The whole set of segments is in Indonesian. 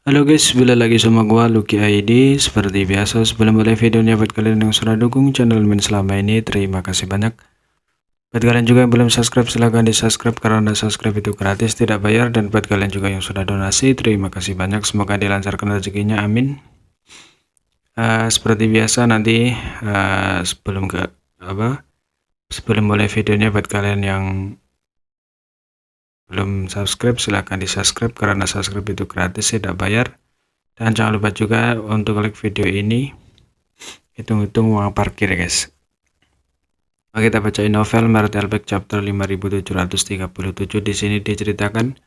Halo guys, balik lagi sama gua Lucky ID. Seperti biasa, sebelum mulai videonya buat kalian yang sudah dukung channel Min selama ini, terima kasih banyak. Buat kalian juga yang belum subscribe, silahkan di subscribe karena subscribe itu gratis, tidak bayar. Dan buat kalian juga yang sudah donasi, terima kasih banyak. Semoga dilancarkan rezekinya, amin. Seperti biasa nanti sebelum mulai videonya, buat kalian yang belum subscribe, silahkan di subscribe karena subscribe itu gratis, tidak bayar. Dan jangan lupa juga untuk like video ini, hitung-hitung uang parkir ya guys. Oke, kita bacain novel Merit Elbeck chapter 5737. Di sini diceritakan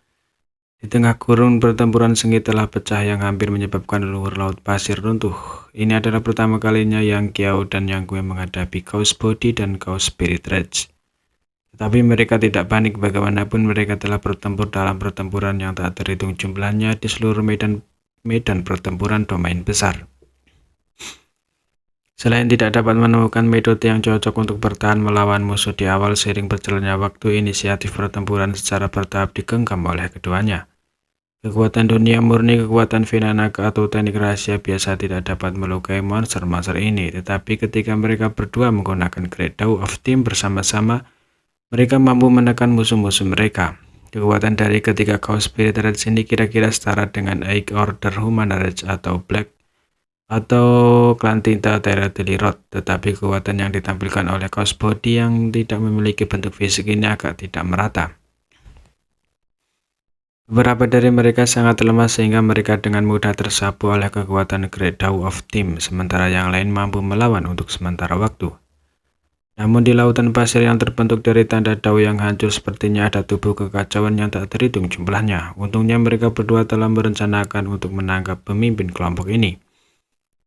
di tengah kurun pertempuran sengit telah pecah yang hampir menyebabkan luhur laut pasir runtuh. Ini adalah pertama kalinya yang Kiao dan Yang Kue menghadapi Chaos Body dan Chaos Spirit Rage. Tetapi mereka tidak panik, bagaimanapun mereka telah bertempur dalam pertempuran yang tak terhitung jumlahnya di seluruh medan pertempuran domain besar. Selain tidak dapat menemukan metode yang cocok untuk bertahan melawan musuh di awal, seiring berjalannya waktu, inisiatif pertempuran secara bertahap digenggam oleh keduanya. Kekuatan dunia murni, kekuatan Vinanaga atau teknik rahasia biasa tidak dapat melukai monster-monster ini, tetapi ketika mereka berdua menggunakan Great Daw of Team bersama-sama, mereka mampu menekan musuh-musuh mereka. Kekuatan dari ketiga Chaos Spirit Rage ini kira-kira setara dengan Eighth Order Human Rage atau Black atau Clan Tinta Terra Delirot, tetapi kekuatan yang ditampilkan oleh Chaos Body yang tidak memiliki bentuk fisik ini agak tidak merata. Beberapa dari mereka sangat lemah sehingga mereka dengan mudah tersapu oleh kekuatan Great Daw of Team, sementara yang lain mampu melawan untuk sementara waktu. Namun di lautan pasir yang terbentuk dari tanda Daw yang hancur, sepertinya ada tubuh kekacauan yang tak terhitung jumlahnya. Untungnya mereka berdua telah merencanakan untuk menangkap pemimpin kelompok ini.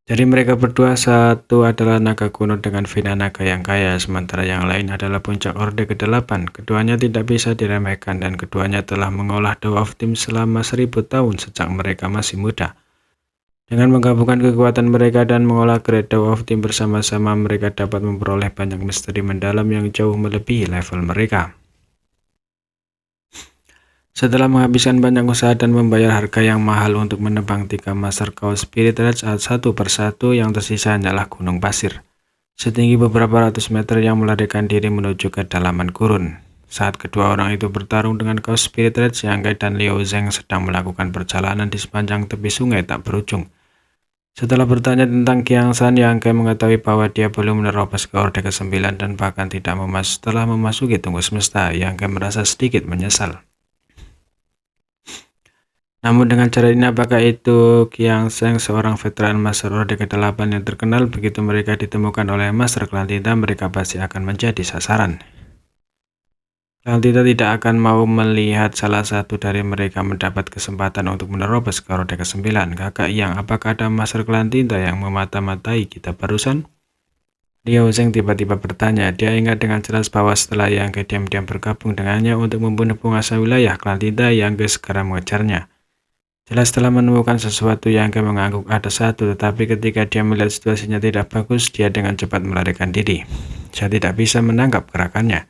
Dari mereka berdua, satu adalah naga kuno dengan Vinanaga yang kaya, sementara yang lain adalah puncak Orde ke-8. Keduanya tidak bisa diremehkan dan keduanya telah mengolah Daw of Team selama 1000 tahun sejak mereka masih muda. Dengan menggabungkan kekuatan mereka dan mengolah Great Daw of Team bersama-sama, mereka dapat memperoleh banyak misteri mendalam yang jauh melebihi level mereka. Setelah menghabiskan banyak usaha dan membayar harga yang mahal untuk menebang 3 Master Chaos Spirit Rage satu persatu, yang tersisa hanyalah gunung pasir setinggi beberapa ratus meter yang melarikan diri menuju kedalaman gurun. Saat kedua orang itu bertarung dengan Chaos Spirit Rage, Yang Kai dan Liu Zheng sedang melakukan perjalanan di sepanjang tepi sungai tak berujung. Setelah bertanya tentang Qiang Shan, Yang Kai mengetahui bahwa dia belum menerobos ke Orde ke-9 dan bahkan tidak setelah memasuki Tunggu Semesta. Yang Kai merasa sedikit menyesal. Namun dengan cara ini, apakah itu Qiang Shan, seorang veteran Master Orde ke-8 yang terkenal, begitu mereka ditemukan oleh Master Clan Tinta, mereka pasti akan menjadi sasaran. Clan Tinta tidak akan mau melihat salah satu dari mereka mendapat kesempatan untuk menerobos ke Orde ke-9. Kakak Yang, apakah ada Master Clan Tinta yang memata-matai kita barusan? Liu Zheng tiba-tiba bertanya. Dia ingat dengan jelas bahwa setelah Yang Ke diam-diam bergabung dengannya untuk membunuh penguasa wilayah Clan Tinta, Yang Ke segera mengejarnya. Jelas telah menemukan sesuatu. Yang Ke mengangguk ada satu, tetapi ketika dia melihat situasinya tidak bagus, dia dengan cepat melarikan diri. Saya tidak bisa menangkap gerakannya.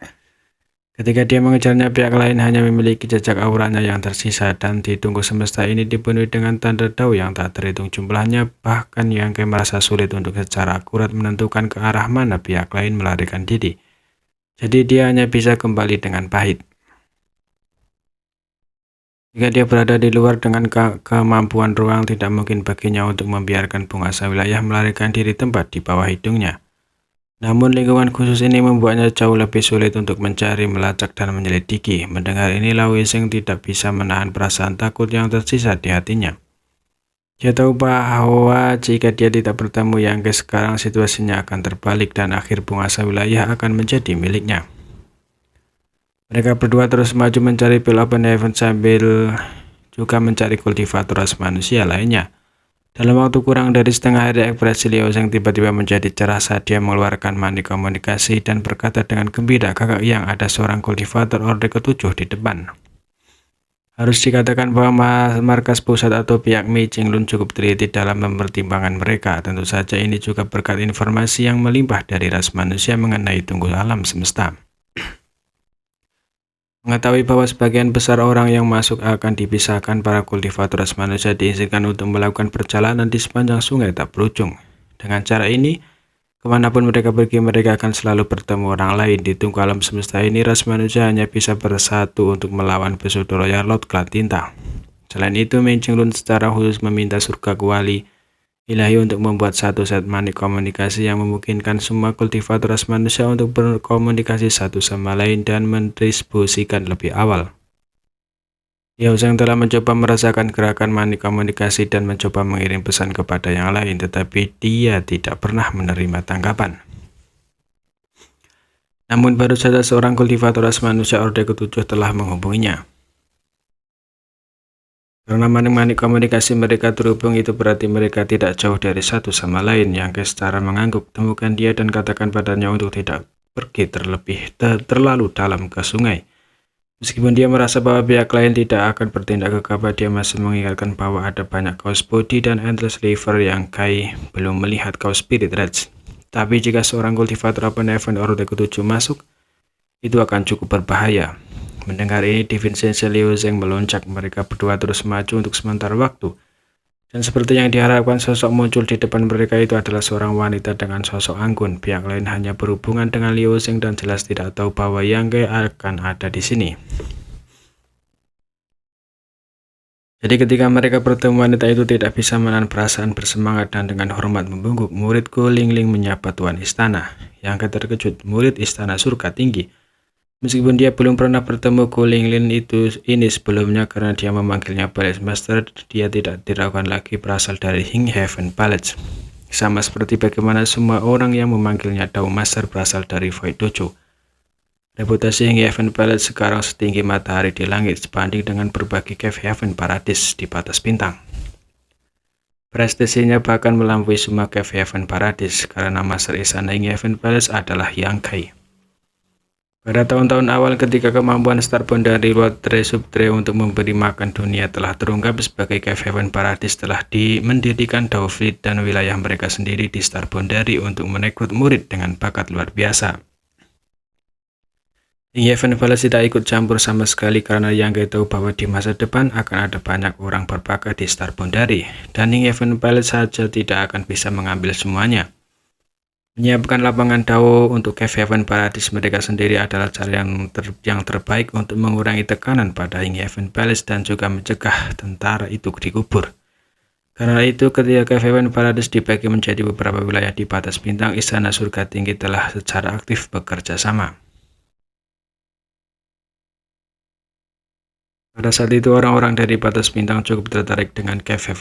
Ketika dia mengejarnya, pihak lain hanya memiliki jejak auranya yang tersisa, dan di Tunggu Semesta ini dipenuhi dengan tanda Daw yang tak terhitung jumlahnya. Bahkan Yang Ke merasa sulit untuk secara akurat menentukan ke arah mana pihak lain melarikan diri. Jadi dia hanya bisa kembali dengan pahit. Jika dia berada di luar dengan kemampuan ruang, tidak mungkin baginya untuk membiarkan penguasa wilayah melarikan diri tempat di bawah hidungnya. Namun lingkungan khusus ini membuatnya jauh lebih sulit untuk mencari, melacak, dan menyelidiki. Mendengar ini, Liu Zheng tidak bisa menahan perasaan takut yang tersisa di hatinya. Dia tahu bahwa jika dia tidak bertemu Yang Ke sekarang, situasinya akan terbalik dan akhir penguasa wilayah akan menjadi miliknya. Mereka berdua terus maju mencari Pale Open Heaven sambil juga mencari kultivator ras manusia lainnya. Dalam waktu kurang dari setengah hari, ekspresi Liu Zheng tiba-tiba menjadi cerah saat dia mengeluarkan manik komunikasi dan berkata dengan gembira, Kakak Yang, ada seorang kultivator Orde ke-7 di depan. Harus dikatakan bahwa markas pusat atau pihak Mi Qinglun cukup teliti dalam mempertimbangkan mereka. Tentu saja ini juga berkat informasi yang melimpah dari ras manusia mengenai tunggu alam semesta. Mengetahui bahwa sebagian besar orang yang masuk akan dipisahkan, para kultivator ras manusia diizinkan untuk melakukan perjalanan di sepanjang sungai tak berujung. Dengan cara ini, kemanapun mereka pergi, mereka akan selalu bertemu orang lain. Di tungku alam semesta ini, ras manusia hanya bisa bersatu untuk melawan Besudo Royal Lord Klan Tinta. Selain itu, Meng Qinglun secara khusus meminta surga kuali ilahi untuk membuat satu set manik komunikasi yang memungkinkan semua kultivator ras manusia untuk berkomunikasi satu sama lain dan mendistribusikan lebih awal. Yao Zheng telah mencoba merasakan gerakan manik komunikasi dan mencoba mengirim pesan kepada yang lain, tetapi dia tidak pernah menerima tanggapan. Namun baru saja seorang kultivator ras manusia Orde ke-7 telah menghubunginya. Karena manik-manik komunikasi mereka terhubung, itu berarti mereka tidak jauh dari satu sama lain. Yang secara mengangguk, temukan dia dan katakan padanya untuk tidak pergi terlalu dalam ke sungai. Meskipun dia merasa bahwa pihak lain tidak akan bertindak gegabah, dia masih mengingatkan bahwa ada banyak kaos body dan endless river yang Kai belum melihat kaos spirit rage. Tapi jika seorang kultivator open event Orde ke-7 masuk, itu akan cukup berbahaya. Mendengar ini, Divincenzo Liu Zheng melonjak. Mereka berdua terus maju untuk sementara waktu. Dan seperti yang diharapkan, sosok muncul di depan mereka itu adalah seorang wanita dengan sosok anggun. Pihak lain hanya berhubungan dengan Liu Zheng dan jelas tidak tahu bahwa Yang Ge akan ada di sini. Jadi ketika mereka bertemu, wanita itu tidak bisa menahan perasaan bersemangat dan dengan hormat membungkuk. Muridku Ling Ling menyapa Tuan Istana. Yang Ge terkejut, murid Istana Surga Tinggi. Meskipun dia belum pernah bertemu Ku Ling Ling ini sebelumnya karena dia memanggilnya Palace Master, dia tidak diragukan lagi berasal dari Hing Heaven Palace. Sama seperti bagaimana semua orang yang memanggilnya Dao Master berasal dari Void Dojo. Reputasi Hing Heaven Palace sekarang setinggi matahari di langit sebanding dengan berbagai Cave Heaven Paradise di batas bintang. Prestasinya bahkan melampaui semua Cave Heaven Paradise karena Master Istana Hing Heaven Palace adalah Yang Kai. Pada tahun-tahun awal ketika kemampuan Starbond dari Lord Tre Subtre untuk memberi makan dunia telah terungkap, sebagai Cave Heaven Paradise telah mendirikan Dao Fleet dan wilayah mereka sendiri di Starbondary untuk merekrut murid dengan bakat luar biasa. Hing Heaven Palace tidak ikut campur sama sekali karena Yang Ge tahu bahwa di masa depan akan ada banyak orang berbakat di Starbondary, dan Hing Heaven Palace saja tidak akan bisa mengambil semuanya. Menyiapkan lapangan Dao untuk Cave Heaven Paradise mereka sendiri adalah cara yang terbaik untuk mengurangi tekanan pada Hing Heaven Palace dan juga mencegah tentara itu dikubur. Karena itu, ketika Cave Heaven Paradise dibagi menjadi beberapa wilayah di batas bintang, Istana Surga Tinggi telah secara aktif bekerja sama. Pada saat itu, orang-orang dari batas bintang cukup tertarik dengan Cave Heaven